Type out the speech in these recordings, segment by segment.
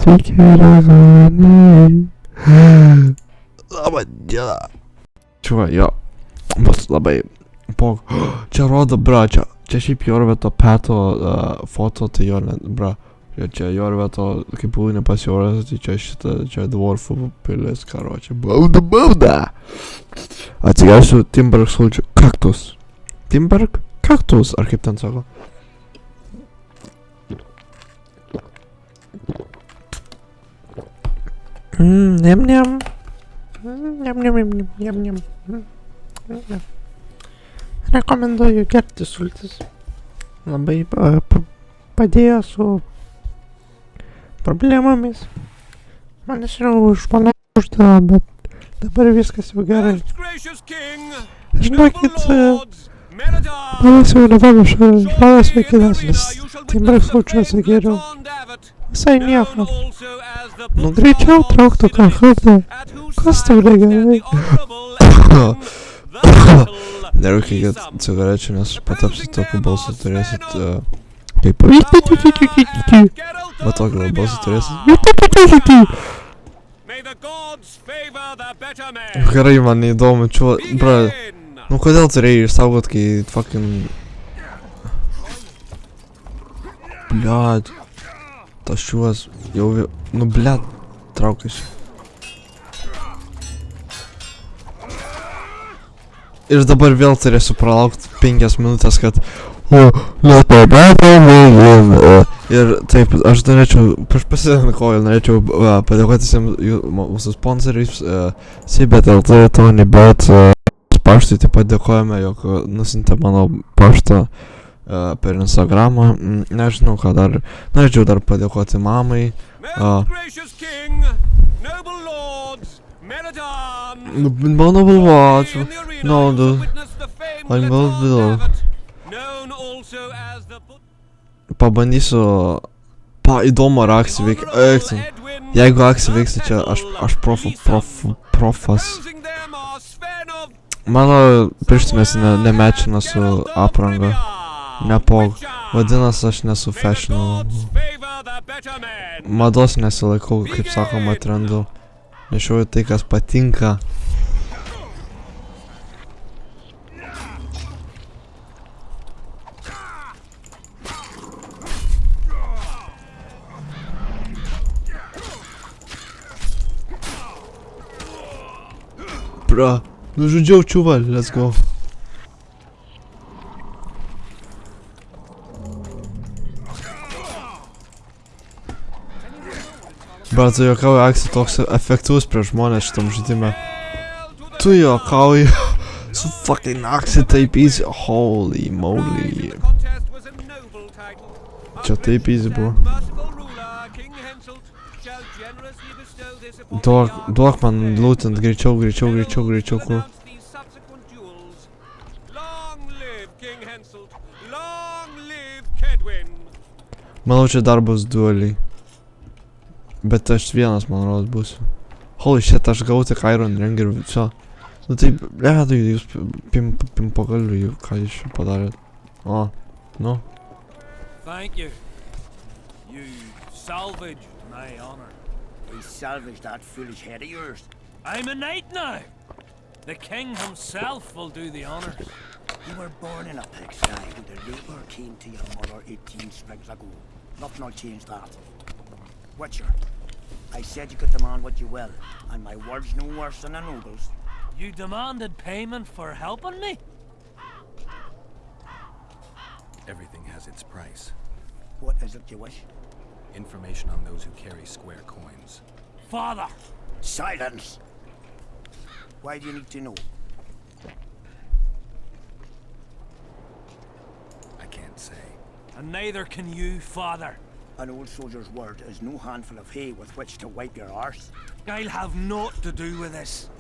Sveiki, ragani. Labą dieną. Čia, jo, bus labai pog. Čia rodo, bra, čia šiaip Jorveto Peto foto, tai jo, bra. Čia Jorveto, kaip būnė pas Jorvetą, tai čia šitą, čia dvorfų pilis, karočią. Bauda. Atsigersiu Timberg sulčių kaktus. Timberg kaktus, ar kaip ten sako. Niam. Rekomenduoju gerti sultis. Labai padėjo su problemomis. Manęs jau užpalaužta, bet dabar viskas jau gerai. Žinokit, manęs jau nepamiršo žmonės vaikinas, nes Timberg sulčių atsigėriau. Visai nieko. Nu greičiau trauktų ką kartą. Kas tau negerai? Nerūkėkit cigarečių, nes patapsit tokiu balsu turėsit kaip va tokį balsu turėsit. Gerai, man neįdomu, bra, nu kodėl turėjai išsaugot, kai fucking bliad. Tas šiuos jau, nu blet, traukėsi. Ir dabar vėl turėsiu pralaukti 5 minutės, kad ir taip, aš norėčiau, prieš pasidant koją, norėčiau padėkoti mūsų sponsoriais, Sibet.lt, Tony Bet, paštui taip pat dėkojame, jog nusintė mano paštą per Instagramą. Nežinau, ką dar. Norėčiau dar padėkoti mamai. Noble Lords, pabandysiu įdomu ar akcija veikia. Jeigu akcija veiks, tai čia aš profas. Mano pirštinės nemečina su apranga. Nepog. Vadinas, aš nesu fashionable. Mados nesilaikau, kaip sakoma, trendu. Nešioju tai, kas patinka. Bra, nužudžiau čuval, let's go. Bra, tu juokauji, akcija toks efektyvus prieš žmonės šitam žaidime. Tu juokauji su fucking akcija taip easy. Holy moly. Čia taip easy buvo. Duok man lootant greičiau, kur. Manau, čia dar bus dueliai. Bet aš vienas, man rodos, būsiu. Holy shit, aš gavau tik Iron Ring ir viso. Nu taip, ledai, jūs pimpogalviai, ką jūs čia padarėt. O, nu. Thank you. You salvaged my honor. We salvaged that foolish head of yours. I'm a knight now. The king himself will do the honors. You were born in a pigsty when the labour came to your mother 18 springs ago. Nothing will change that. Witcher, I said you could demand what you will, and my word's no worse than a noble's. You demanded payment for helping me? Everything has its price. What is it you wish? Information on those who carry square coins. Father! Silence! Why do you need to know? I can't say. And neither can you, father. An old soldier's word is no handful of hay with which to wipe your arse. I'll have naught to do with this.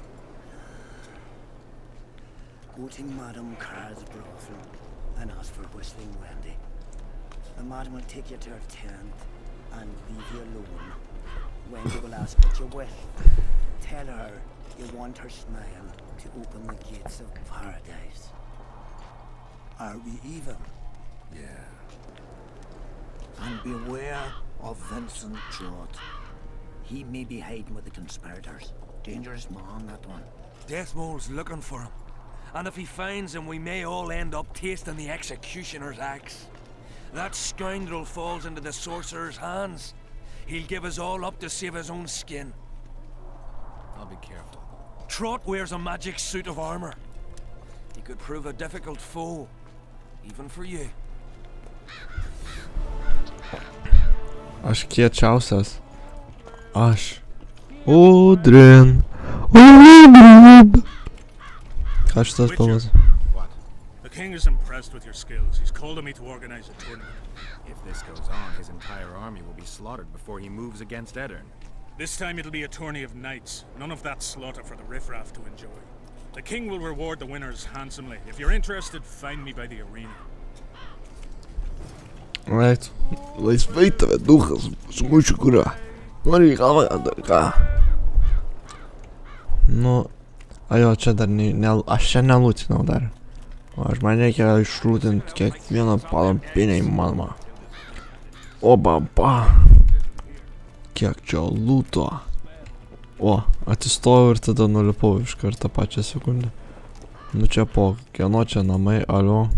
Go to Madame Carr's brothel and ask for Whistling Wendy. The madam will take you to her tent and leave you alone. Wendy will ask what you wish. Tell her you want her smile to open the gates of paradise. Are we even? Yeah. And beware of Vincent George. He may be hiding with the conspirators. Dangerous man, that one. Deathmole's looking for him. And if he finds him, we may all end up tasting the executioner's axe. That scoundrel falls into the sorcerer's hands. He'll give us all up to save his own skin. I'll be careful. Trot wears a magic suit of armor. He could prove a difficult foe, even for you. Aš kiečiausias. Aš. Udrin. Udrin. Ką šitas spalvas? What? The king is impressed with your skills. He's called on me to organize a tournament. If this goes on, his entire army will be slaughtered before he moves against Edirn. This time it'll be a tourney of knights. None of that slaughter for the riffraff to enjoy. The king will reward the winners handsomely. If you're interested, find me by the arena. Right. Laisvai tave duchas, sumušiu kurią. Nori į galvą, ką? Nu, ajo, čia dar aš čia nelūtinau dar. O aš man reikia išrūtinti kiekvieną palapinę įmanomą. O baba. Kiek čia lūto. O, atsistojau ir tada nulipau iš karto pačią sekundę. Nu čia po kieno čia namai, alio.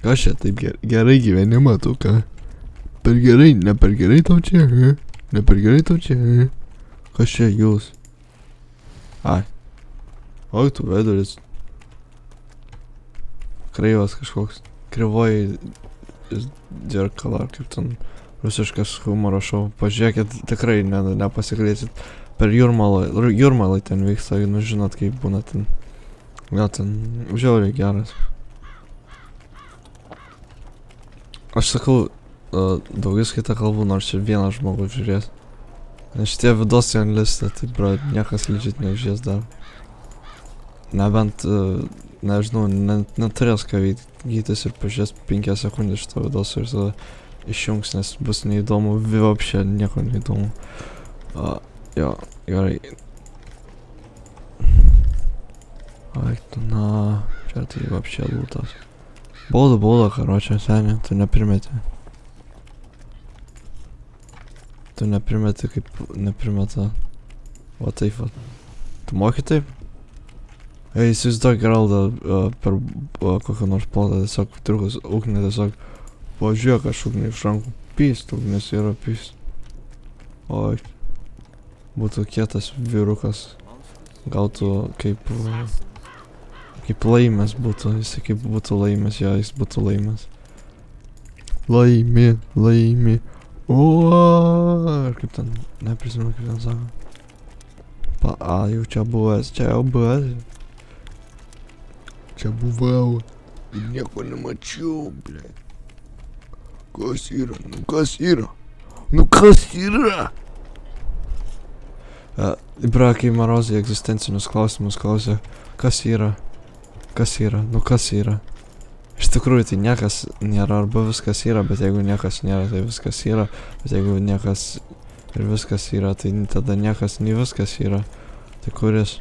Kas čia taip gerai gyveni, matau, ką? Per gerai, ne per gerai tau čia, ne per gerai tau čia. Kas čia jūs? Ai. Oi, tu veduris. Kreivas kažkoks. Krivoji dzirkala, kaip ten rusiškas humoro šou. Pažiūrėkit, tikrai nepasiklėsit. Per jūrmalai ten vyksta, nu žinot, kaip būna ten. Gal ten žiauriai geras. Aš sakau, daugis kitą kalbų, nors ir vienas žmogus žiūrės. Nes šitie vidosai ant listą, tai bro, niekas legit nežies dar. Nebent, nežinau, neturės ką gytis ir pažiūrės 5 sekundės šito vidosą ir tada išjungs, nes bus neįdomu, vapšė nieko neįdomu. Jo, gerai. Ai, tu na, čia tai vapšė lūtas. Bauda, karočią, senė, tu neprimeti. Tu neprimeti, kaip neprimeta. Va taip, va. Tu moki taip? Ei, įsivaizduok Geraldą per kokią nors plotą, tiesiog trukus ugnį, tiesiog važiuok aš ugnį iš rankų. Pyst, ugnis yra pyst. Oi. Būtų kietas vyrukas. Gautų kaip laimės būtų, jis kaip būtų laimės, jo, jis būtų laimės. Laimi. Ir kaip ten, neprisimenu kaip ten sako. Jau čia buvęs. Čia buvau ir nieko nemačiau, ble. Kas yra? Bra, kai Marozai egzistencinius klausimus klausė, kas yra? Nu kas yra? Iš tikrųjų, tai niekas nėra, arba viskas yra, bet jeigu niekas nėra, tai viskas yra. Bet jeigu niekas ir viskas yra, tai tada niekas nei viskas yra. Tai kuris?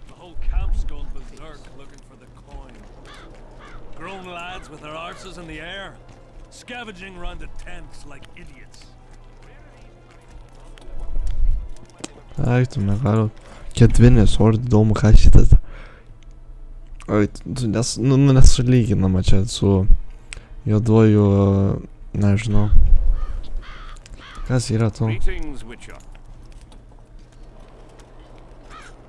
The whole camp's gone berserk looking for the coin. Grown lads with their arses in the air, scavenging around the tents like idiots. Ai, tu negaliu. Ketvinės, or įdomu, ką šitas. Oi, nesulyginama čia su juoduoju, nežinau. Kas yra tu?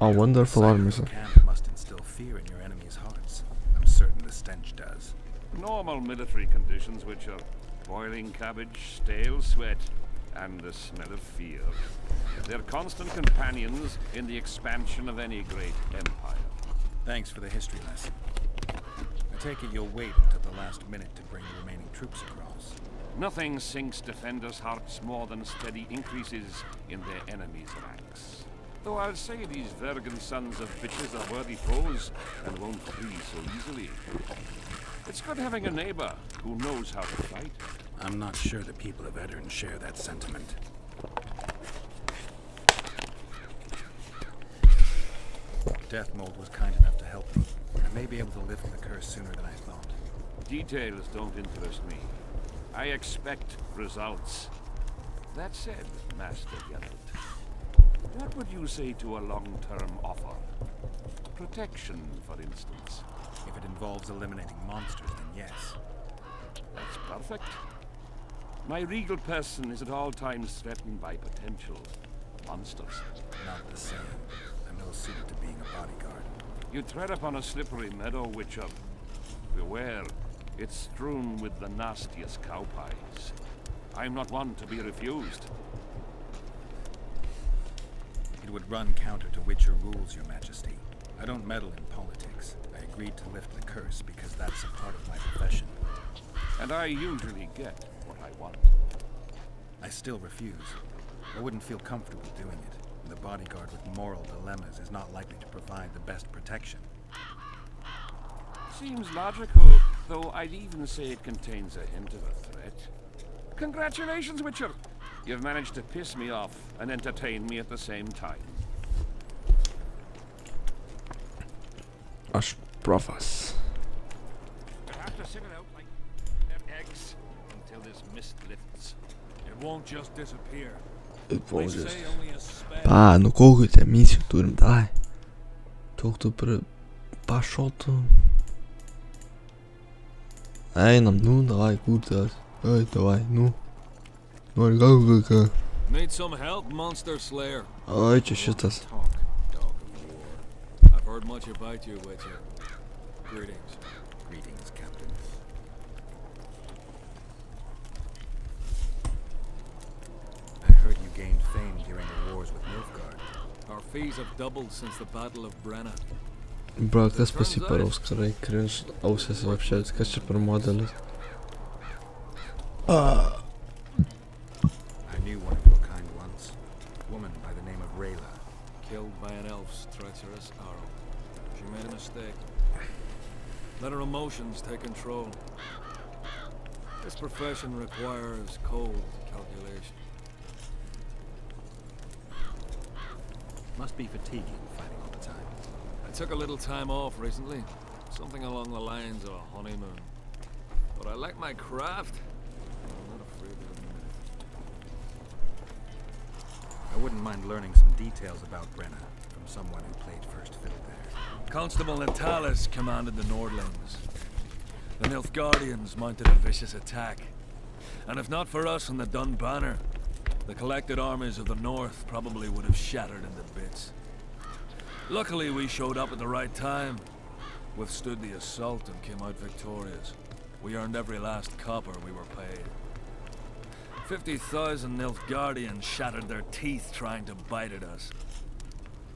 Oh, wonderful army. Camp must instill fear in your enemy's hearts. I'm certain the stench does. Normal military conditions, which are boiling cabbage, stale sweat, and the smell of fear. They're constant companions in the expansion of any great empire. Thanks for the history lesson. I take it you'll wait until the last minute to bring the remaining troops across. Nothing sinks defenders' hearts more than steady increases in their enemies' ranks. Though I'll say these Vergan sons of bitches are worthy foes and won't flee so easily. It's good having a neighbor who knows how to fight. I'm not sure the people of Edirn share that sentiment. Deathmold was kind enough to help me. I may be able to lift the curse sooner than I thought. Details don't interest me. I expect results. That said, Master Geralt, what would you say to a long-term offer? Protection, for instance. If it involves eliminating monsters, then yes. That's perfect. My regal person is at all times threatened by potential monsters. Not the same. I'm ill suited to being a bodyguard. You tread upon a slippery meadow, Witcher. Beware, it's strewn with the nastiest cow pies. I'm not one to be refused. It would run counter to Witcher rules, Your Majesty. I don't meddle in politics. I agreed to lift the curse because that's a part of my profession. And I usually get what I want. I still refuse. I wouldn't feel comfortable doing it. And the bodyguard with moral dilemmas is not likely to provide the best protection. Seems logical, though I'd even say it contains a hint of a threat. Congratulations, Witcher! You've managed to piss me off and entertain me at the same time. Aż profas. You'll have to sit it out like eggs until this mist lifts. It won't just disappear. Bom, They just. say only a spell. Pá, ну колко тебе миссию турим, давай. Толкова пошел то. Ей, нам, ну, давай, куда? Ей, давай, ну. Ну, как? Need some help, Monster Slayer. Ой, что это? Talk, dog of war. I've heard much about you, Witcher. Greetings. Greetings, Captain. I heard you gained fame during the wars with Nilfgaard. Our fees have doubled since the Battle of Brenna. Брат, как спаси по-русски, рей, кринж, ауся се вообще, така ще промодели. I knew one of your kind once. A woman by the name of Rayla. Killed by an elf's treacherous arrow. She made a mistake. Let her emotions take control. This profession requires cold calculation. Must be fatiguing fighting all the time. I took a little time off recently. Something along the lines of a honeymoon. But I like my craft. I'm not afraid to admit it. I wouldn't mind learning some details about Brenna from someone who played first fiddle there. Constable Natalis commanded the Nordlings. The Nilfgaardians mounted a vicious attack. And if not for us and the Dun Banner, the collected armies of the North probably would have shattered into bits. Luckily, we showed up at the right time, withstood the assault and came out victorious. We earned every last copper we were paid. 50,000 Nilfgaardians shattered their teeth trying to bite at us.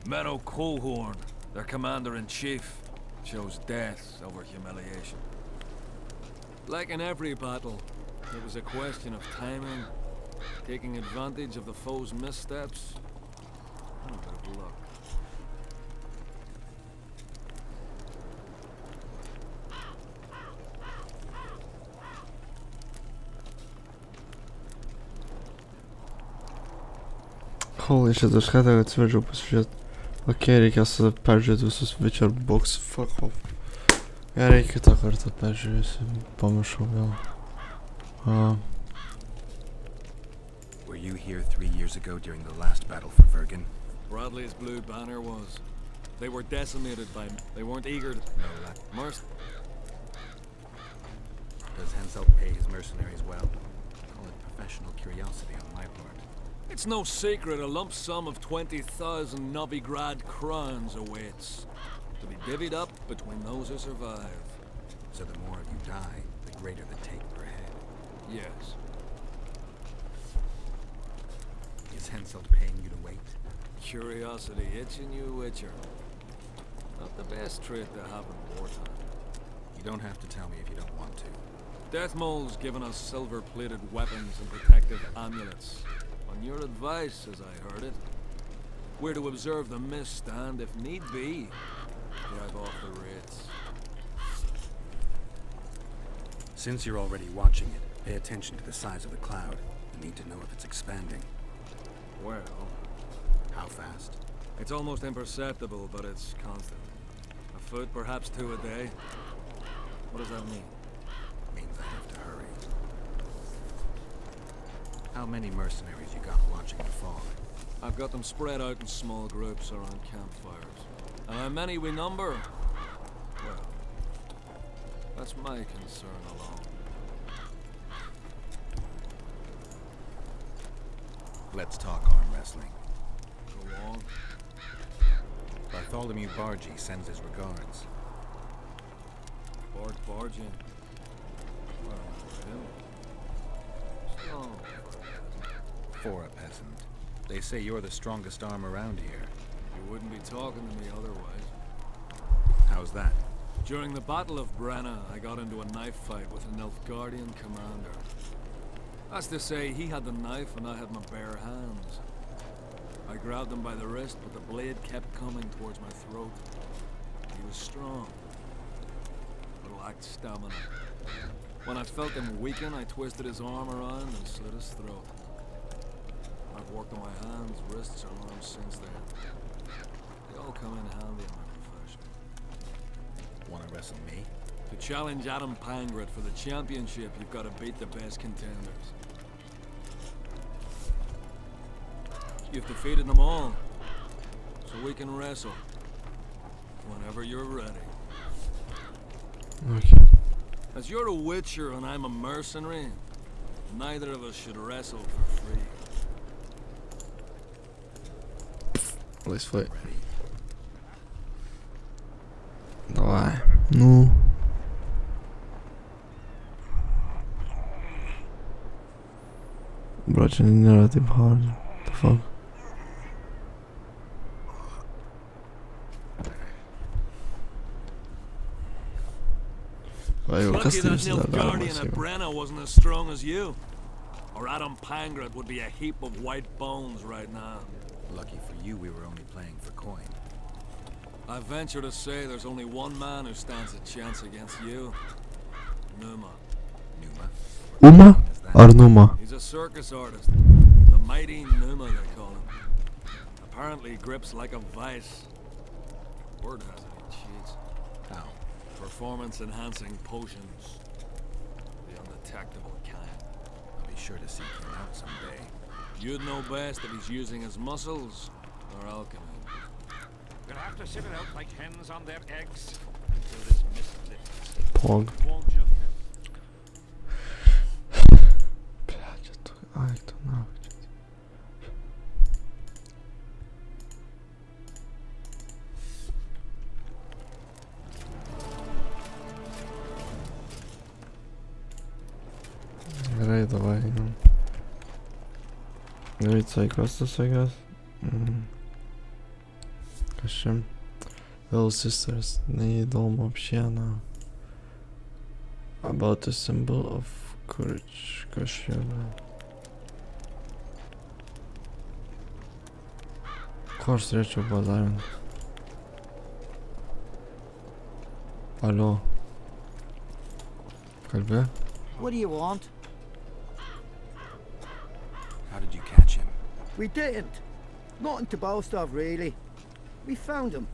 Menno Cohorn, their commander-in-chief, chose death over humiliation. Like in every battle, it was a question of timing, taking advantage of the foe's missteps, and a bit of luck. Holy shit, aš ką tau atsivežiau pasižiūrėt. Okei, reikės peržiūrėti visus Witcher box, fuck off. Gerai, kitą kartą peržiūrėsiu, pamiršau vėl. Were you here 3 years ago during the last battle for Vergen? Bradley's Blue Banner was. They were decimated by... They weren't eager to... No, that. Does Henselt pay his mercenaries well? Call it professional curiosity on my part. It's no secret a lump sum of 20,000 Novigrad crowns awaits, to be divvied up between those who survive. So the more you die, the greater the take per head. Yes. Is Henselt paying you to wait? Curiosity itching you, Witcher. Not the best trait to have in wartime. You don't have to tell me if you don't want to. Deathmole's given us silver-plated weapons and protective amulets. On your advice, as I heard it. We're to observe the mist and, if need be, drive off the wraiths. Since you're already watching it, pay attention to the size of the cloud. You need to know if it's expanding. Well, How fast? it's almost imperceptible, but it's constant. A foot, perhaps 2 a day. What does that mean? Means I have to hurry. How many mercenaries you got watching the fog? I've got them spread out in small groups around campfires. And how many we number? Well, that's my concern alone. Let's talk arm wrestling. Go on. Bartholomew Bargy sends his regards. Bart Bargin. Well, Still. For a peasant. They say you're the strongest arm around here. You wouldn't be talking to me otherwise. How's that? During the Battle of Brenna, I got into a knife fight with an Nilfgaardian commander. That's to say, he had the knife and I had my bare hands. I grabbed him by the wrist, but the blade kept coming towards my throat. He was strong, but lacked stamina. When I felt him weaken, I twisted his arm around and slit his throat. I've worked on my hands, wrists, and arms since then. They all come in handy in my profession. Wanna wrestle me? To challenge Adam Pangret for the championship, you've got to beat the best contenders. You've defeated them all, so we can wrestle whenever you're ready. Okay. As you're a witcher and I'm a mercenary, neither of us should wrestle for free. Let's fight. Давай. Ну. Братче, не нравится им hard. The fuck? It's lucky that Nilfgaardian at Brenna wasn't as strong as you. Or Adam Pangret would be a heap of white bones right now. Lucky for you, we were only playing for coin. I venture to say there's only one man who stands a chance against you. Numa. Numa? Uma Is that? or Numa? He's a circus artist. The mighty Numa, they call him. Apparently he grips like a vice. Word has it he cheats. How? Performance-enhancing potions. The undetectable kind. I'll be sure to seek him out someday. You'd know best if he's using his muscles or alchemy. We'll have to sit it out like hens on their eggs until this mist lifts. Pog. Won't just Блядь, ай, кто нахуй. Играй, давай. Говорит, Psychosis, I guess. Кашем. Little sisters, не дом вообще она. About the symbol of courage, Kashim. Course, речь базарен. Алло. Кальбе? What do you want? How did you catch him? We didn't. Nothing to boast of, really. We found him.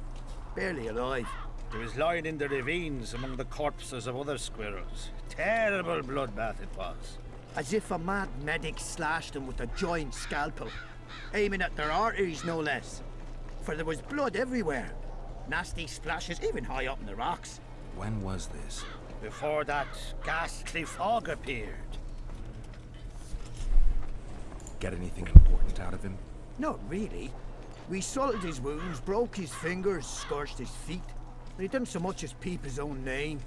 Barely alive. He was lying in the ravines among the corpses of other squirrels. Terrible bloodbath it was. As if a mad medic slashed him with a giant scalpel, aiming at their arteries, no less. For there was blood everywhere. Nasty splashes, even high up in the rocks. When was this? Before that ghastly fog appeared. Get anything important out of him? Not really. We salted his wounds, broke his fingers, scorched his feet. But he didn't so much as peep his own name.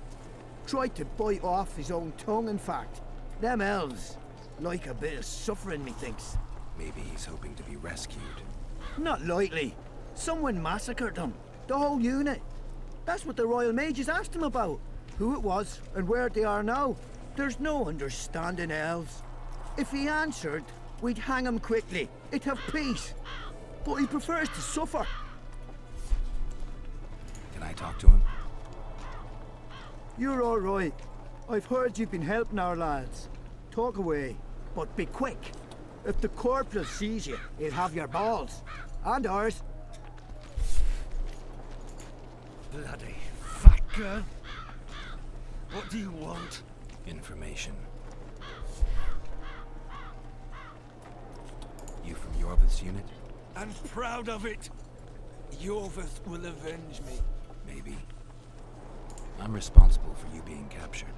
Tried to bite off his own tongue, in fact. Them elves like a bit of suffering, methinks. Maybe he's hoping to be rescued. Not likely. Someone massacred them. The whole unit. That's what the Royal Mages asked him about. Who it was and where they are now. There's no understanding elves. If he answered, we'd hang him quickly. It'd have peace. But he prefers to suffer. Can I talk to him? You're all right. I've heard you've been helping our lads. Talk away, but be quick. If the corporal sees you, he'll have your balls. And ours. Bloody fat girl. What do you want? Information. Jorvith's unit? I'm proud of it. Jorvith will avenge me. Maybe. I'm responsible for you being captured.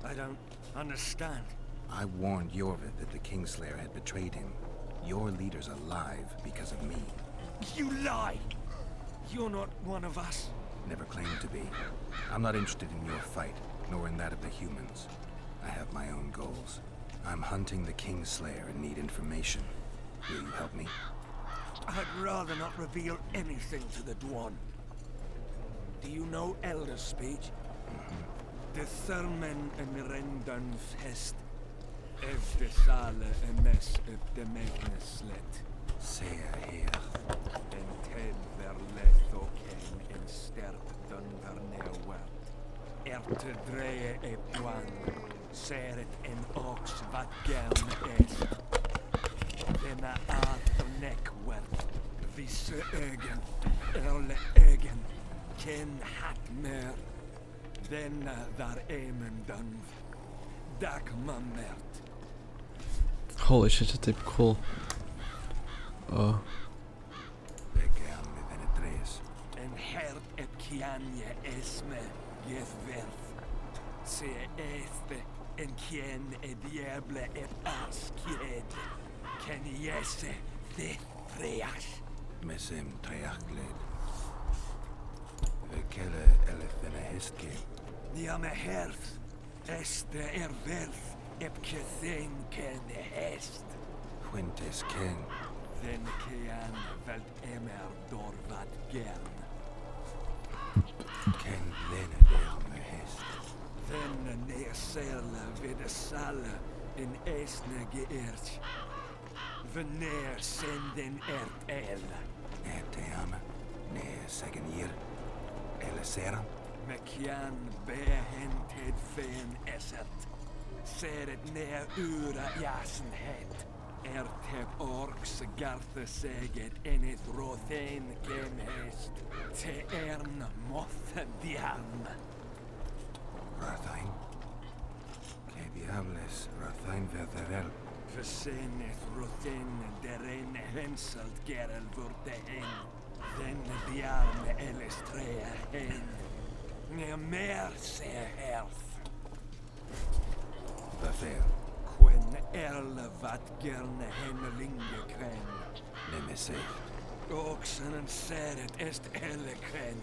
I don't understand. I warned Jorvith that the Kingslayer had betrayed him. Your leader's alive because of me. You lie! You're not one of us. Never claimed to be. I'm not interested in your fight, nor in that of the humans. I have my own goals. I'm hunting the Kingslayer and need information. Will you help me? I'd rather not reveal anything to the Dwan. Do you know Elder speech? De Thurmen en Rendan Fest. Ev de Sale en Mes up de Megneslet. Sea her. En Ted verlet och en sterk dun verneuwert. Te dreie e plan. Seret en ox wat gern est. Denna ater nekwert. Visse ögen. Erle ögen. Ken hat mer. Denna daar emen dunv. Dak mammert. Holy shit, dat is cool. Oh. Began med Venetres. En hert et kianje esme gethverf. Se este en kien e diable et askied. Ken jesse de treas. Mesem treachled. Vekele elefene hestke. Niame herf. Este verf. Ep kethen ken hest. Fuentes ken. Den kian velt emer dor wat gern. Ken lene der me hest. Den neersele vid sale in esne geert. Veneer senden el. Eteame. Ne segen hier. Eleseram. Mekian behented fen esset. Seret neer ura jasenhet. Tep orks garthe seget en het rothen ken hest. Te ern mothe diarm. Rathain. Que diables Rathain verderel. Verseneth rothen deren henselt gerel vurte hen. Den diarm elestrea hen. Neer mer se herf. Befel. Quen erle wat gerne hennelinge kren. Nemesef. Oxen en seret est elle kren.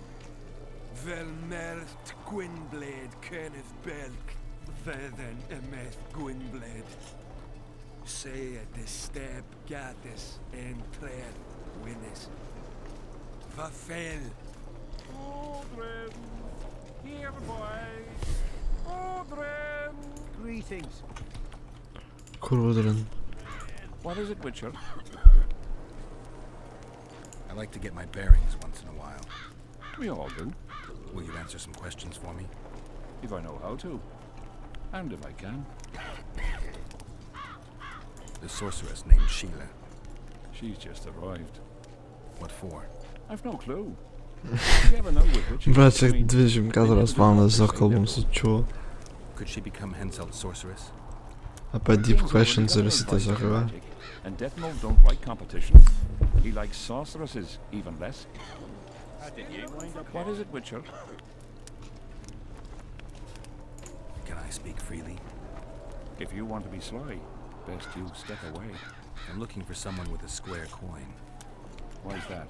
Vel mert Gwynblade Kenneth Belk. Vedden emeth Gwynblade. Se de step gatis en tred winnes. Vafel. Aldrin! Here, boy! Aldrin! Greetings. Kurudren. What is it, Witcher? I like to get my bearings once in a while. We all do, Will you answer some questions for me? if I know how to. And if I can. The sorceress named Sheila. She's just arrived. What for? I've no clue. You ever know with witches? Bracie, I mean, dwie ziemka teraz walne z okolą czuło. Could she become Henselt's sorceress? A pe deep questions zamiast te zachowa. And Death Mode don't like competition. He likes sorceresses even less. What is it, Witcher? Can I speak freely? If you want to be sly, best you step away. I'm looking for someone with a square coin. Why's that?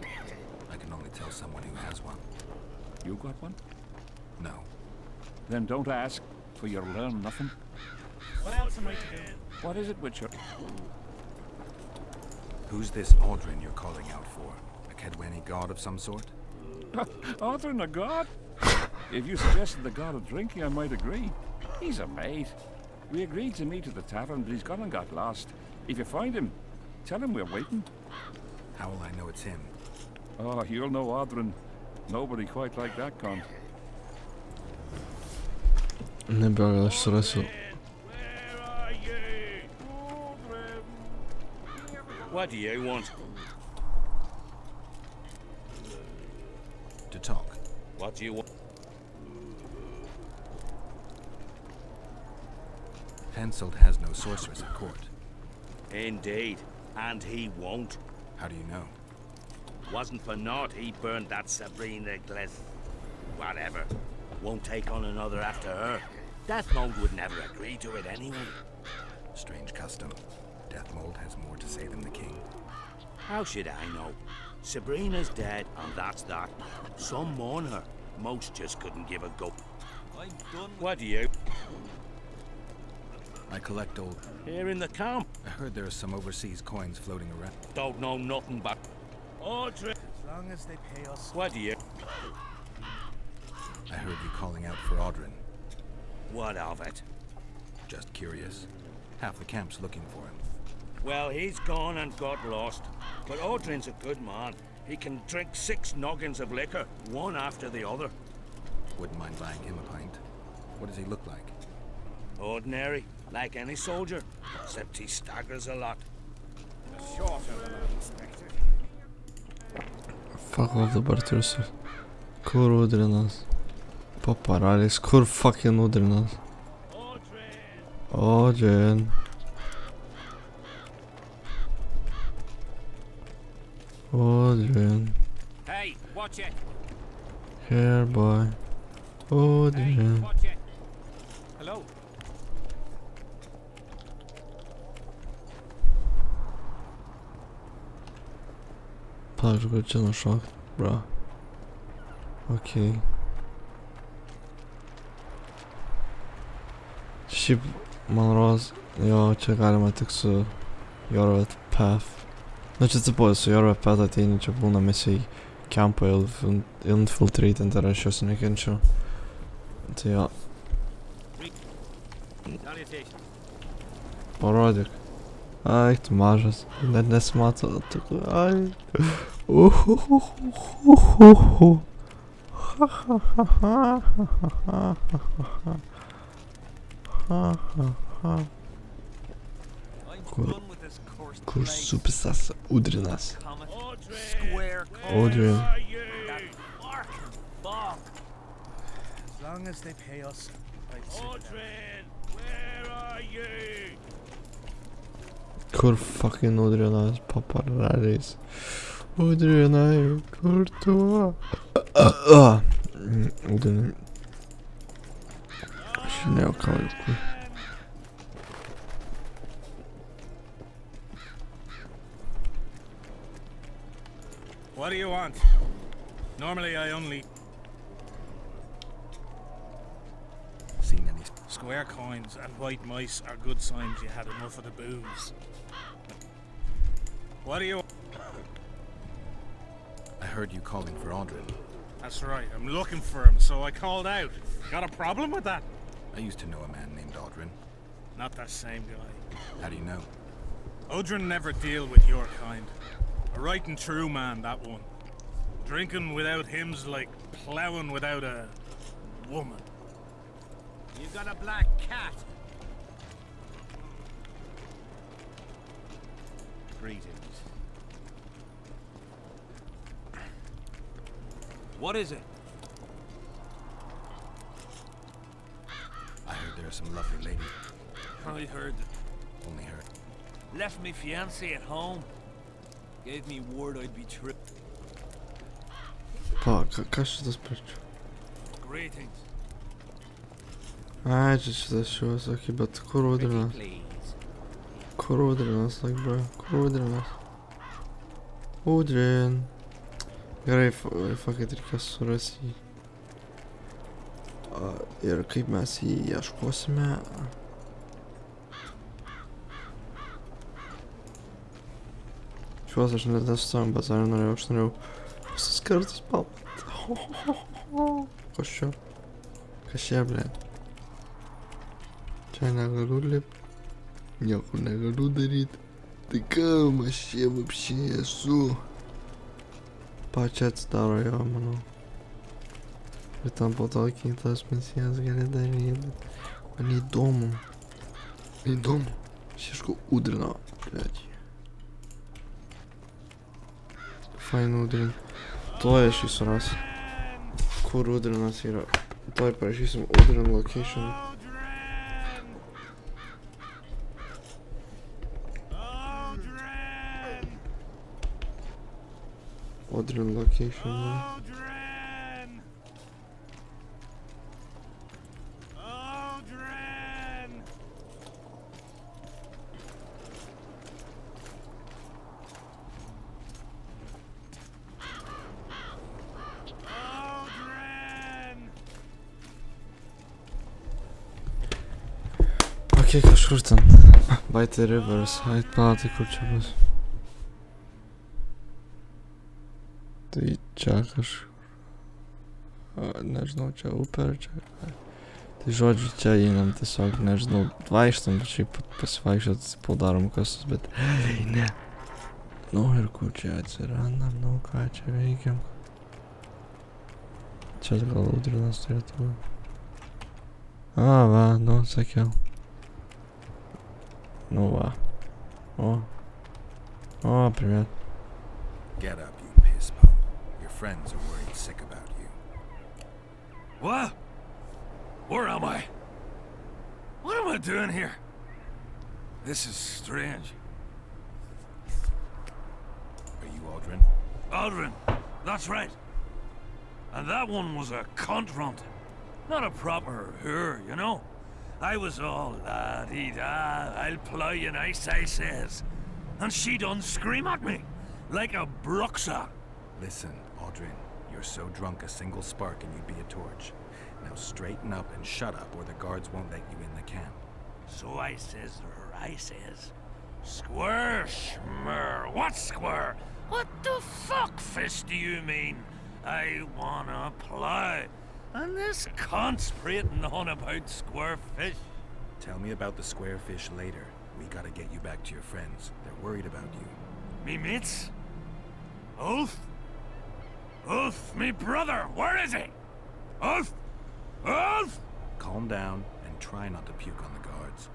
I can only tell someone who has one. You got one? No. Then don't ask, for you'll learn nothing. What else am I to do? What is it, Witcher? Who's this Aldrin you're calling out for? A Kedweni god of some sort? Aldrin, a god? If you suggested the god of drinking, I might agree. He's a mate. We agreed to meet at the tavern, but he's gone and got lost. If you find him, tell him we're waiting. How will I know it's him? Oh, you'll know Aldrin. Nobody quite like that cunt. Nie biorę stresu. Where are you? What do you want? To talk. What do you want? Henselt has no sorceress at court. Indeed, and he won't. How do you know? Wasn't for naught he burned that Sabrina Gles. Whatever. Won't take on another after her. Death Mode would never agree to it anyway. Strange custom. Death Mold has more to say than the king. How should I know? Sabrina's dead, and that's that. Some mourn her. Most just couldn't give a go. I'm done. What do you? I collect old... Here in the camp. I heard there are some overseas coins floating around. Don't know nothing but... Audrey! As long as they pay us. What do you? I heard you calling out for Audrin. What of it? Just curious. Half the camp's looking for him. Well, he's gone and got lost. But Audrin's a good man. He can drink 6 noggins of liquor, one after the other. Wouldn't mind buying him a pint. What does he look like? Ordinary, like any soldier, except he staggers a lot. Fuck off dabar triusiu. Kur Udrinas? Paparalis, kur fucking Udrinas? Audrin. Audrin. Hey, watch it! Here, boy. Audrin. Watch it! Hello? Patrz go cię na szok, bra. Okej. Šiaip, man rodos, jo, čia galima tik su Jorvet Path. Nu čia atsipoju, su Jorvet Path ateini, čia būna misija į kempą infiltrating, ir aš jos nekenčiu. Tai jo. Parodyk. Ai, tu mažas, net nesimato, tu, ai. Uhuhuhuhuhu. Ha ha ha ha ha ha ha ha. Kur supisas Udrinas? Audrin. As long as they pay us, I'd sit down. Audrin, where are you? Kur fucking Udrinas, paparalis. Udrinai, kur tu? Udrinai. Aš nejuokauju, kur. What do you want? Normally I only... Seen any... Square coins and white mice are good signs you had enough of the booze. What do you... I heard you calling for Audrin. That's right, I'm looking for him, so I called out. Got a problem with that? I used to know a man named Audrin. Not that same guy. How do you know? Odrin never deal with your kind. A right and true man, that one. Drinking without him's like plowing without a woman. You got a black cat. Greetings. What is it? I heard there are some lovely ladies. I heard that. Only heard. Left me fiancé at home. Gave me word I'd be true. Pa, ką šitas pačiu? Greetings. Ai, čia šitas šios, okei, bet kur Udrinas? Kur Udrinas, like, bro? Kur Udrinas? Udrin. Gerai, fucking reikės surasti jį. Ir kaip mes jį ieškosime? Šiuos aš net nesustojom, bet aš norėjau visus kartus pamatyti. Kas čia? Kas čia, blėt? Čia negaliu lipti. Nieko negaliu daryti. Tai kam aš čia vapšiai esu? Pačia atsidaro jo, manau. Ir tam po to kitas misijas gali daryti. Man įdomu. Įdomu. Aš ieškau Udrino. Blėt. Fain Udrin. Tuoj aš jį surasiu. Kur Udrinas yra? Tuoj parašysim Udrin location. Odrin location. Odrin! Odrin! Odrin! Okej, kažkur ten. By the rivers. Ait palatai, kur čia bus. Tai čia kažkur. Nežinau, čia upė ar čia. Tai žodžiu, čia einam tiesiog, nežinau, vaikštam, bet šiaip pasivaikščiot padarom kasus, bet ne. Nu ir kur čia atsirandam, nu ką čia veikiam. Čia gal Udrinas turėtų būti. A, va, nu, sakiau. Ну ва. О, привет. Get up, you piss pump. Your friends are worried sick about you. What? Where am I? What am I doing here? This is strange. Are you Aldrin? Aldrin, that's right. And that one was a confront. Not a proper her, you know? I was all la-dee-da, I'll plow you nice, I says. And she done scream at me, like a bruxa. Listen, Aldrin, you're so drunk a single spark and you'd be a torch. Now straighten up and shut up or the guards won't let you in the camp. So I says to her, I says, Square, schmer, what square? What the fuck, fish, do you mean? I wanna plow. And this cunt's prating on about square fish. Tell me about the square fish later. We gotta get you back to your friends. They're worried about you. Me mates? Ulf? Ulf, me brother, where is he? Ulf? Ulf? Calm down and try not to puke on the guards.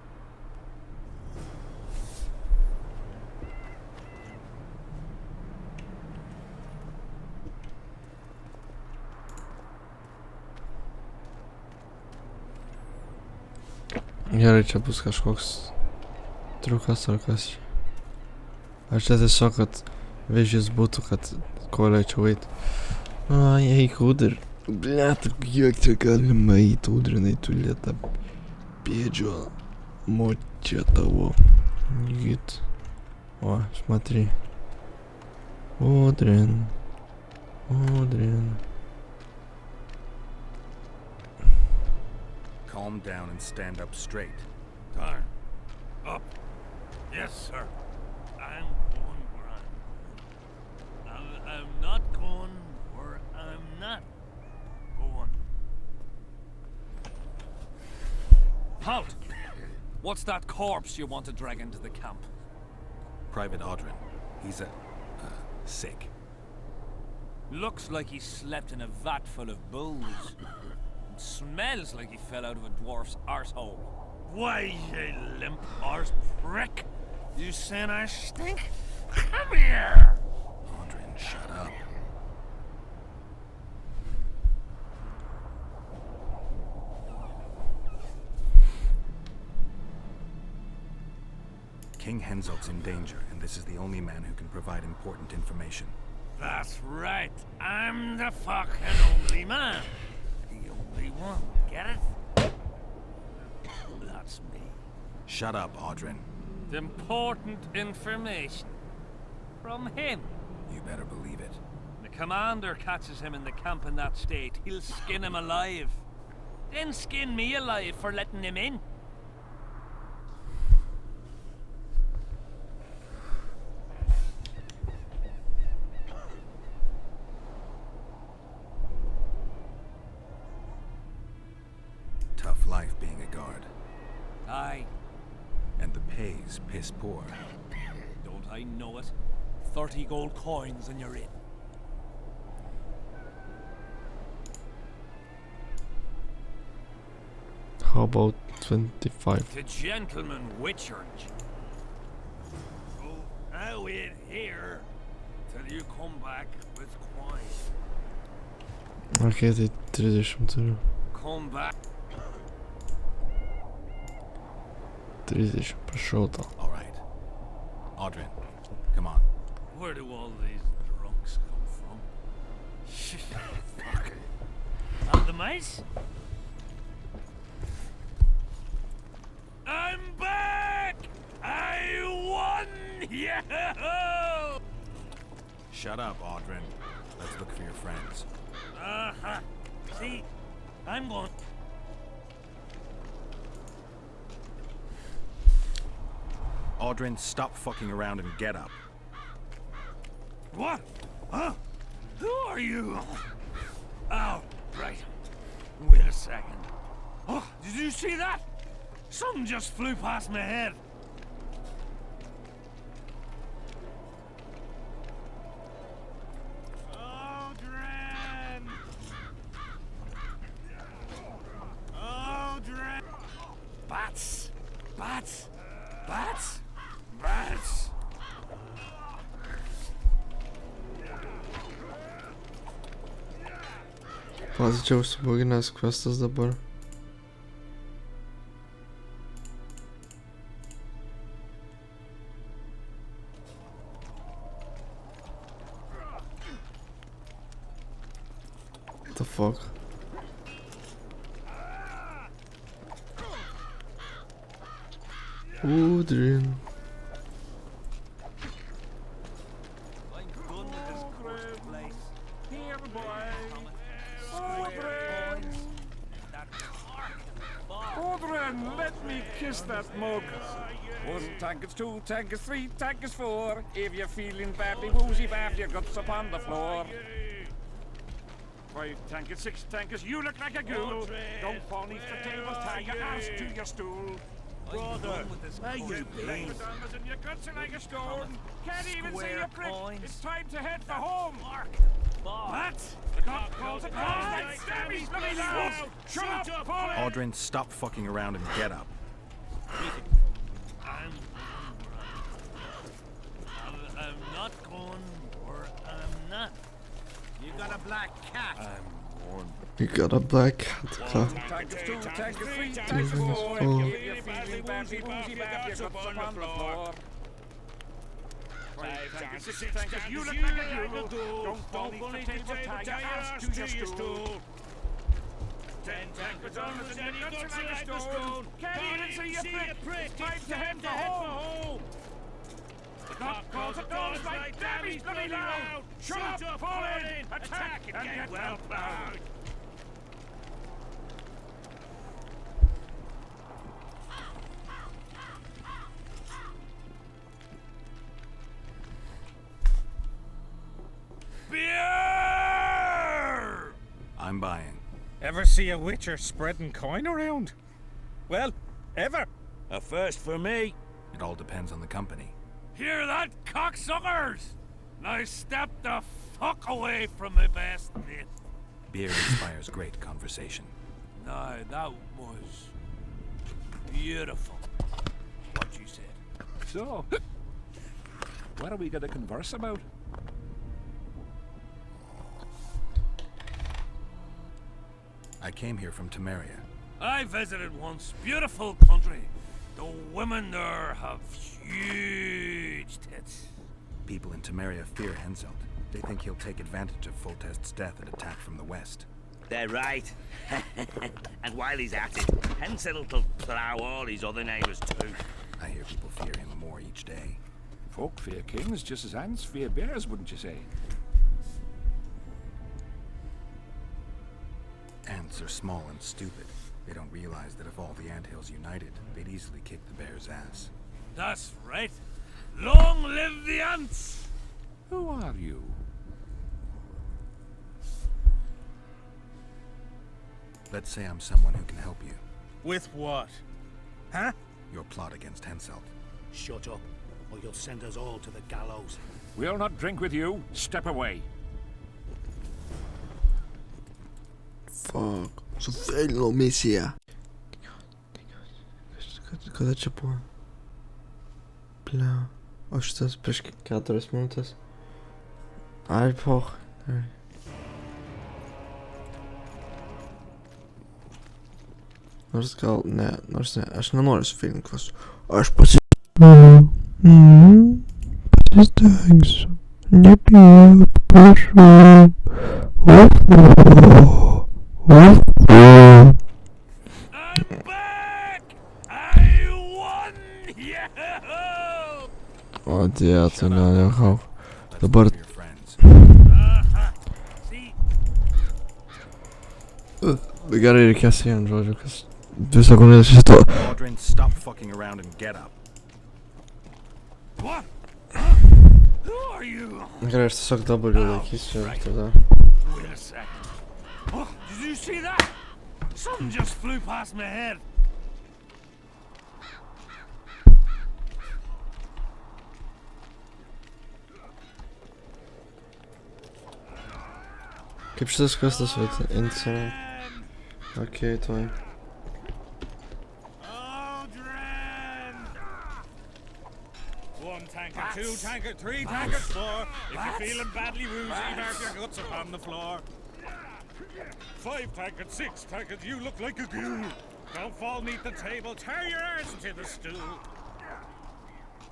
Gerai, čia bus kažkoks triukas ar kas čia. Aš čia tiesiog, kad vežys būtų, kad kuo lėčiau eiti. Ai, eik, Udr. Blet, kiek čia galima eiti, Udrinai, tu lėta pėdžio. Močia tavo. Git. O, смотри. Udrin. Udrin. Calm down and stand up straight. Turn. Up. Yes, sir. I'm going where I'm not going where I'm not going. Halt! What's that corpse you want to drag into the camp? Private Aldrin. He's sick. Looks like he slept in a vat full of booze. It smells like he fell out of a dwarf's arsehole. Why, you limp arse prick? You saying I stink? Come here! Aldrin, shut up. King Henselt's in danger, and this is the only man who can provide important information. That's right. I'm the fucking only man. The only one. Get it? That's me. Shut up, Aldrin. Important information. From him. You better believe it. The commander catches him in the camp in that state. He'll skin him alive. Then skin me alive for letting him in. Tough life being a guard. Aye. And the pay's piss poor. Don't I know it? 30 gold coins and you're in. How about 25? The gentleman Witchurch. So I wait here till you come back with coin. Okay, tai 30 turiu. Come back. 30, prašau tau. All right. Aldrin, come on. Where do all these drunks come from? mate. I'm back! I won! Yeah! Shut up, Audrin. Let's look for your friends. Uh-huh. See, I'm going... Audrin, stop fucking around and get up. What? Huh? Who are you? Oh, right. Wait a second. Oh, did you see that? Something just flew past my head. Audrin! Audrin! Bats! Bats! Bats! Bats! Pazičiau užsibuginęs questas dabar. What the fuck? Audrin. I'm done with this cursed place. Here, boy. Square coins. That arc. Audrin, let me kiss that mug. 1 tankers, 2 tankers, 3 tankers, 4. If you're feeling badly woozy, bath your guts upon the floor. 5 tankers, 6 tankers, you look like a ghoul. Don't fall neath the table, tie your ass to your stool. Brother, where you been? And your guts are like a stone. Can't even see your prick. Coins. It's time to head for home. What? The cop calls a call. Stab me, bloody loud. Shut up, Paul. Audrin, stop fucking around and get up. I'm not going, or I'm not. You got a black cat. You got a black cat. Tankers 2, tankers 3, Tankers tankers 4. four. If you're feeling badly woozy, bath your guts upon the floor. 5 tankers, 6 tankers, you look like a ghoul. Don't fall neath the table, tie your ass to your stool. 10 tankers on us and your guts are like a stone. Can't even see your prick. It's time to head for home. The cop calls a call like Dammy's bloody loud. Shut up, fall in, attack, and get well plowed. Beer! I'm buying. Ever see a witcher spreading coin around? Well, ever. A first for me. It all depends on the company. Hear that, cocksuckers? Now step the fuck away from my best mate. Beer inspires great conversation. Now, that was beautiful, what you said. So, what are we going to converse about? I came here from Temeria. I visited once. Beautiful country. The women there have huge tits. People in Temeria fear Henselt. They think he'll take advantage of Foltest's death and attack from the west. They're right. And while he's at it, Henselt will plough all his other neighbours too. I hear people fear him more each day. Folk fear kings just as ants fear bears, wouldn't you say? Ants are small and stupid. They don't realize that if all the anthills united, they'd easily kick the bear's ass. That's right. Long live the ants! Who are you? Let's say I'm someone who can help you. With what? Huh? Your plot against Henselt. Shut up, or you'll send us all to the gallows. We'll not drink with you. Step away. Fuck. Zoveel missie. Kada čia buvo? Ble. O šitas prieš 4 minutės. Ai, poch. Nors gal, ne, aš nenoriu su feeling kvasu. Aš pasistengsiu. Nebijok, prašau. I'm back! I won! Yeah! O dievul, nejuokau. Dabar Your friends. See? gerai reikės vien žodžiu, kas 2 sekundės šito. Aldrin, stop fucking around and get up. What? Who are you? Gerai, aš tiesiog dabar jau laikysiu ir tada. Wait a second. Oh, did you see that? Something just flew past my head. Kaip šitas kastas vat insane. Okei, tuoj. One tanker, two tanker, three tankers, four. If you're feeling badly woozy, barf your guts upon the floor. 5 tankers, 6 tankers, you look like a ghoul. Don't fall neath the table, tear your arse into the stool.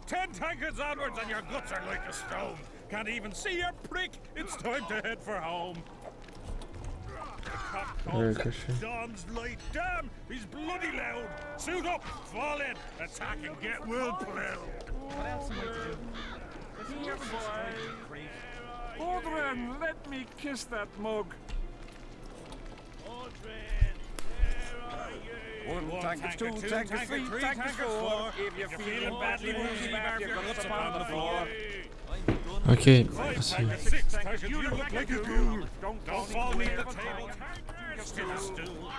10 tankards onwards and your guts are like a stone. Can't even see your prick, it's time to head for home. The cock calls, Don's light, damn, he's bloody loud. Suit up, fall in, attack and get well plowed. What else am I to do? Audrin, let me kiss that mug. One tanker, two tankers, three tankers, four. If you're feeling badly woozy, barf your guts upon the floor. Okei, 5 pasiim. tankers, 6 tankers, you look like a ghoul. Don't fall neath the table, to the stool.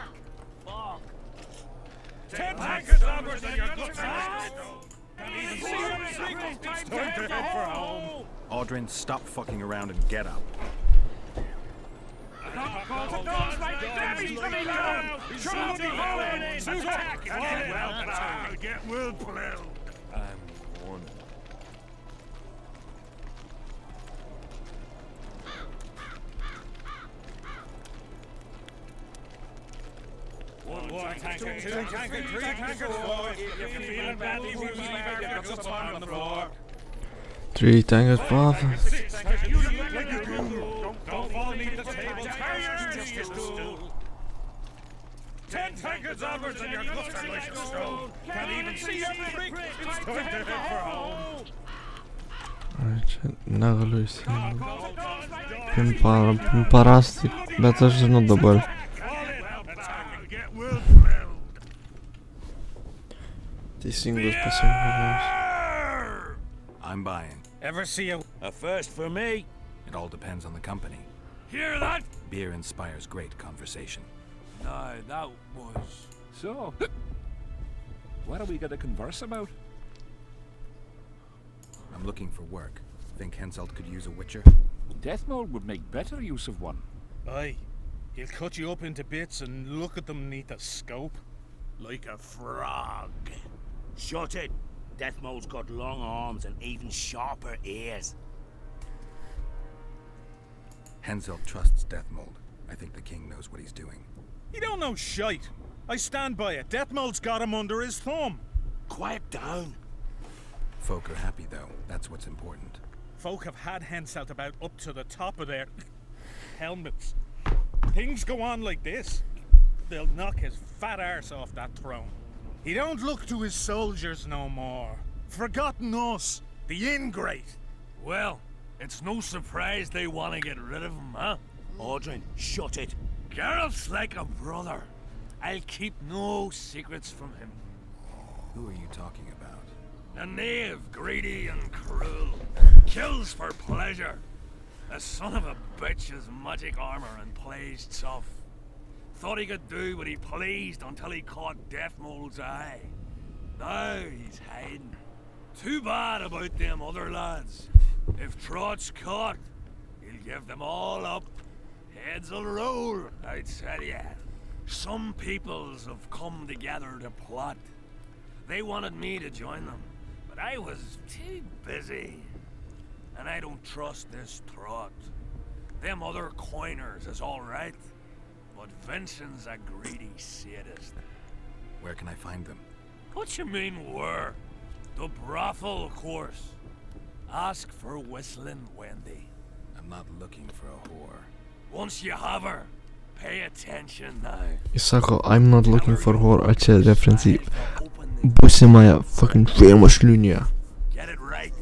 10 tankers onwards and your guts are like a stone. Can't even see your prick, it's time to head for home. Aldrin, stop fucking around and get up. Get well plowed. I'm one. One tanker, two tanker, three tanker, four. If you're feeling badly woozy, barf your guts upon the floor. 3 tankers, 5. 6 tankers, you look like a ghoul. Don't fall neath the table, tear your arse to the stool. 10 tankards onwards and your guts are like a stone. Can't even see your prick, it's time to head for home. Ai, čia negaliu įsijungti. Pimparasti, bet aš žinau dabar. Teisingus pasirinkimus. I'm buying. Ever see a first for me? It all depends on the company. Hear that? Beer inspires great conversation. No, that was... So, what are we going to converse about? I'm looking for work. Think Henselt could use a witcher? Deathmold would make better use of one. Aye. He'll cut you up into bits and look at them neath a scope. Like a frog. Shut it! Deathmold's got long arms and even sharper ears. Henselt trusts Deathmold. I think the king knows what he's doing. He don't know shite. I stand by it. Deathmold's got him under his thumb. Quiet down. Folk are happy, though. That's what's important. Folk have had Henselt about up to the top of their helmets. Things go on like this, they'll knock his fat arse off that throne. He don't look to his soldiers no more. Forgotten us, the ingrate. Well, it's no surprise they want to get rid of him, huh? Aldrin, shut it. Geralt's like a brother. I'll keep no secrets from him. Who are you talking about? A knave, greedy and cruel. Kills for pleasure. A son of a bitch has magic armor and plays tough. Thought he could do what he pleased until he caught Deathmold's eye. Now he's hiding. Too bad about them other lads. If Troug's caught, he'll give them all up. Heads'll roll, I tell ya. Some peoples have come together to plot. They wanted me to join them, but I was too busy. And I don't trust this Trauk. Them other coiners is alright, but Vincent's a greedy sadist. Where can I find them? What you mean where? The brothel, of course. Ask for Whistling Wendy. I'm not looking for a whore. Once you have her, Pay attention now. I sako, I'm not looking for whore, a čia referencija į Open the būsimąją fucking šeimos linija. Get it right.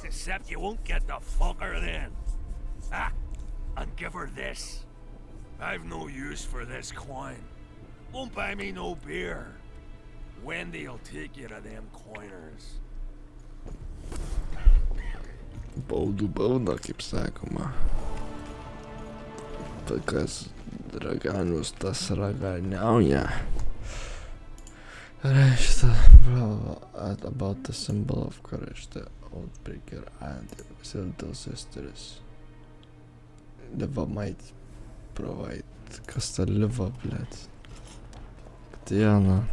Except you won't get the fucker then. Ah, and give her this. I've no use for this coin. Won't buy me no beer. Wendy'll take you to them coiners. Bauda, kaip sakoma. Tai kas raganius, tas raganiauja. Šitą, about the symbol of courage, the outbreaker and his little sisters. Liva might provide. Kas ta liva, blet? Diena.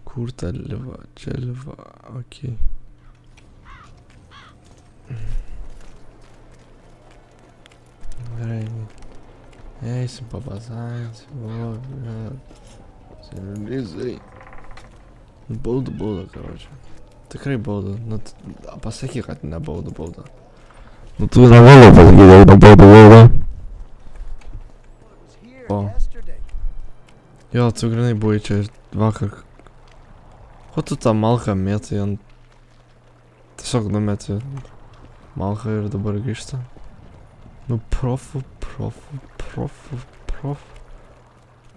Kur ta liva? Čia liva, okei. Gerai. Eisim pabasainsim, o, blet. Senilizai. Bauda, karočią. Tikrai bauda. Nu, pasakyk, kad ne bauda. Nu, tu negali pasakyti, kad bauda. O. Jo, tu grinai buvai čia vakar. Ko tu tą malką mėtai ant... Tiesiog numeti malką ir dabar grįžta. Nu, profu.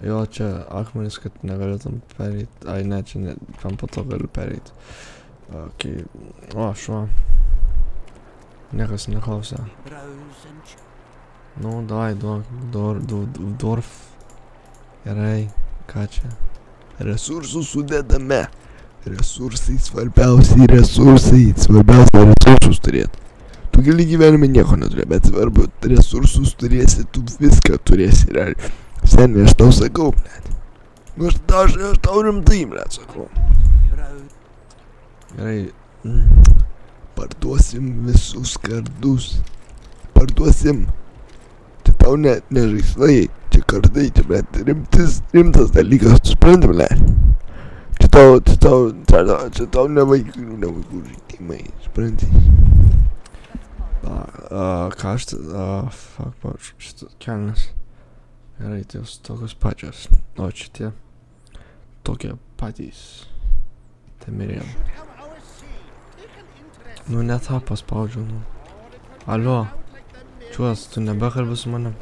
Jo, čia akmenis, kad negalėtum pereit. Ai, ne, čia ne, tam po to galiu pereit. Okei. O, šuo. Niekas neklausia. Nu, davai, dwarf. Gerai, ką čia? Resursų sudedame. Resursai, svarbiausia resursus turėt. Tu gali gyvenime nieko neturėt, bet svarbu, resursus turėsi, tu viską turėsi, realiai. Seniai, aš tau sakau, blet. Nu, aš tau rimtai, blet, sakau. Gerai. Parduosim visus kardus. Parduosim. Čia tau ne žaislai, čia kardai, čia, blet, rimtas dalykas, tu supranti, blet. Čia tau ne vaikų žaidimai, supranti. Ką aš fuck, pavyzdžiui, šitas kelnes. Gerai, tai jos tokios pačios. O šitie tokie patys. Temirėm. Nu, ne tą paspaudžiau, nu. Alio. Čiuos, tu nebekalbi su manim?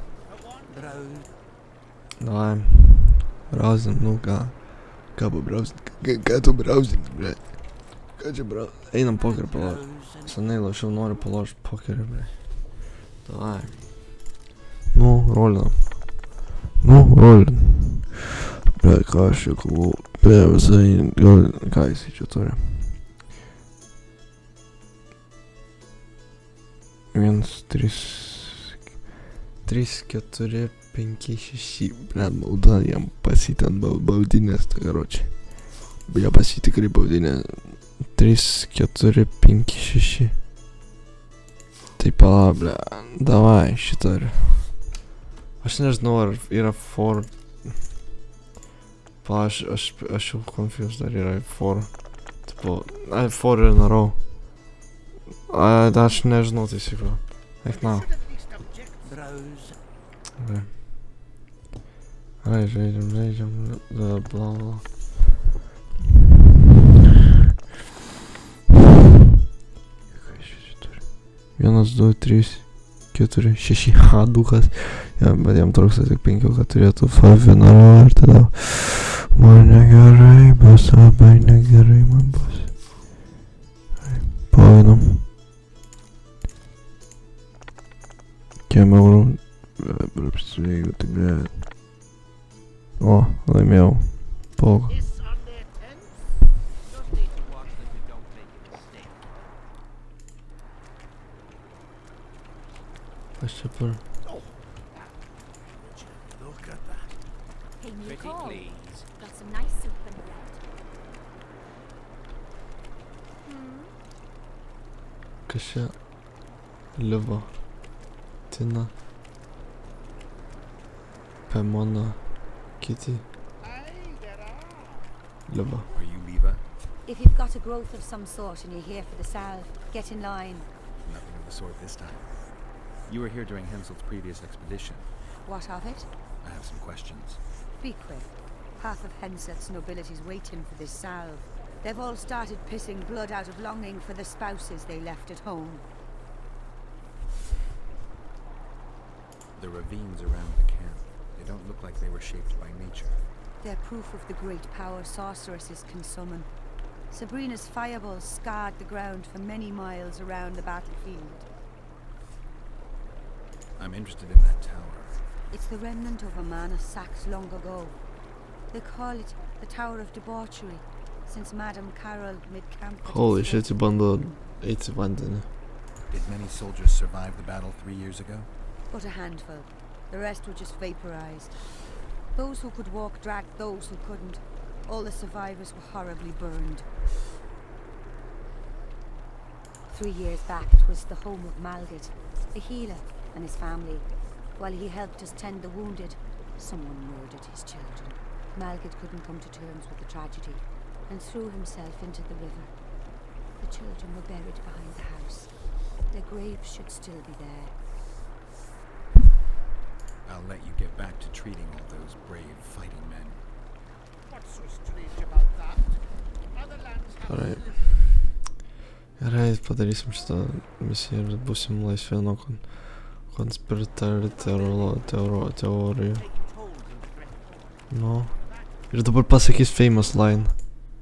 Davai. Brauzin, nu ką. Ką pabrauzin? Ką tu brauzin, bre? Ką čia brauzin? Einam pokerį paložti. Senai lašiau noriu paložti pokerį, bre. Davai. Nu, rolinam. Ble, ką aš čia kalbu? Ble, visai, ką jisai čia turi? 1, 3, 4, 5, 6. Ble, bauda, jam pasitent baudinės, tai karočiai. Jam pasitikrai baudinės. 3, 4, 5, 6. Tai pala, ble, davai, šitą ir... Aš nežinau, ar yra 4. Pala, aš jau confused, ar yra 4. Tipo, 4 in a row. Aš nežinau taisyklių. Eik now. Gerai, žaidžiam, bla. 1, 2, 3, 4, 6, dukas. Ja, bet jam trūksta tik 5, kad turėtų 5 in a row ir tada man negerai bus, labai negerai man bus. Painam. Kiek eurų? Jeigu tai blėt. O, laimėjau. Pog. Kas čia per? Hey, new call. Got some nice soup and bread. Kas čia? Liva. Tina. Pemona. Kitty. Liva. Are you Liva? If you've got a growth of some sort and you're here for the salve, get in line. Nothing of the sort this time. You were here during Hensel's previous expedition. What of it? I have some questions. Be quick. Half of Henset's nobility's waiting for this salve. They've all started pissing blood out of longing for the spouses they left at home. The ravines around the camp, they don't look like they were shaped by nature. They're proof of the great power sorceresses can summon. Sabrina's fireballs scarred the ground for many miles around the battlefield. I'm interested in that tower. It's the remnant of a manor sacked long ago. They call it the Tower of Debauchery, since Madame Carol mid-camp. Holy shit, bundled 80 bandene. Did many soldiers survive the battle 3 years ago? But a handful. The rest were just vaporized. Those who could walk dragged those who couldn't. All the survivors were horribly burned. 3 years back, it was the home of Malgit, a healer, and his family. While he helped us tend the wounded, someone murdered his children. Malgit couldn't come to terms with the tragedy and threw himself into the river. The children were buried behind the house. Their graves should still be there. I'll let you get back to treating all those brave fighting men. What's so strange about that? Other lands have Alright. Gerai, padarysim šitą misiją ir būsim laisvi nuo konspiratorių teorijų. Nu. Ir dabar pasakys famous line.